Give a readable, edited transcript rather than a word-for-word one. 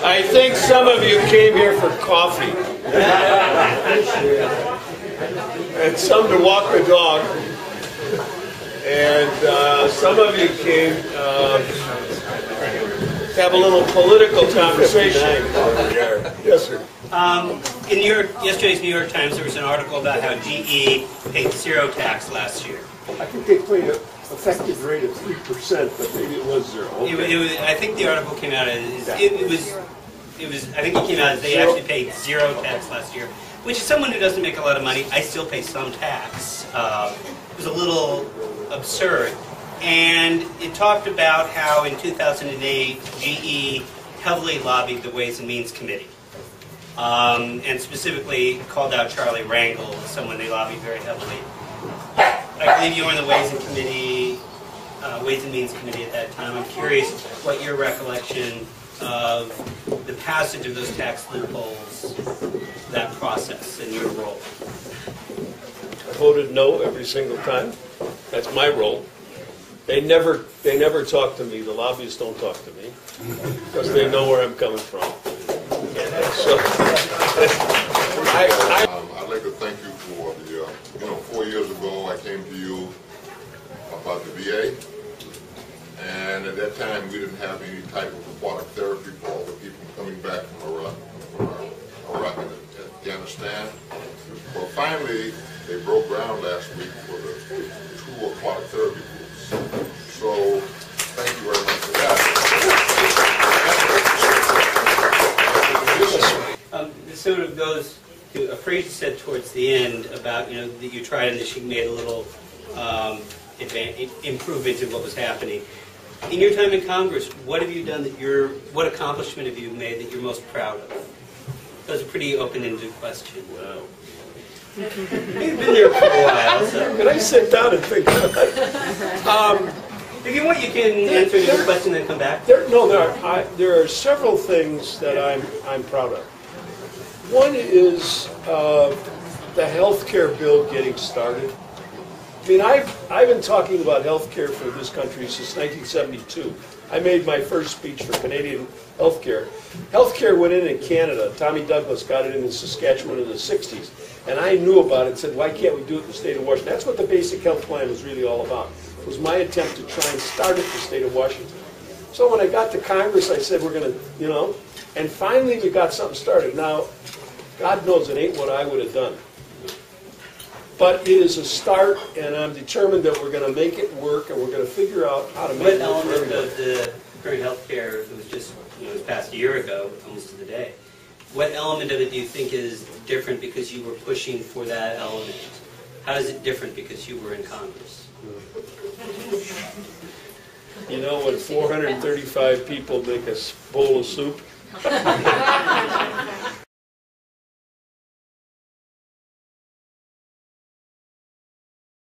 I think some of you came here for coffee. And some to walk the dog. And some of you came to have a little political conversation. Yes, sir. In yesterday's New York Times, there was an article about how GE paid zero tax last year. I think they paid an effective rate of 3%, but maybe it was zero. Okay. I think the article came out as I think it came out as they actually paid zero tax last year. Which, as someone who doesn't make a lot of money, I still pay some tax. It was a little absurd. And it talked about how in 2008, GE heavily lobbied the Ways and Means Committee. And specifically called out Charlie Rangel as someone they lobbied very heavily. I believe you were in the Ways and Means Committee at that time. I'm curious what your recollection of the passage of those tax loopholes, that process, and your role. I voted no every single time. That's my role. They never talk to me. The lobbyists don't talk to me because they know where I'm coming from. So, I'd like to thank you for the, 4 years ago I came to you about the VA, and at that time we didn't have any type of aquatic therapy for all the people coming back from Iraq and Afghanistan. Well, finally, they broke ground last week for the 2 aquatic therapy pools. So, thank you very much for that. This sort of goes to a phrase you said towards the end about, that you tried and that she made a little improvement in what was happening. In your time in Congress, what have you done what accomplishment have you made that you're most proud of? That was a pretty open-ended question. Wow. You've been there for a while, so. Can I sit down and think about it? If you want, you can answer the question and then come back. There are several things that I'm proud of. One is the health care bill getting started. I mean, I've been talking about health care for this country since 1972. I made my first speech for Canadian health care. Health care went in Canada. Tommy Douglas got it in Saskatchewan in the 60s. And I knew about it and said, why can't we do it in the state of Washington? That's what the basic health plan was really all about. It was my attempt to try and start it in the state of Washington. So when I got to Congress, I said, we're going to, and finally we got something started. Now, God knows it ain't what I would have done. But it is a start, and I'm determined that we're going to make it work, and we're going to figure out how to make it work. What element of the current health care that was just, it was passed a year ago, almost to the day, what element of it do you think is different because you were pushing for that element? How is it different because you were in Congress? When 435 people make a bowl of soup,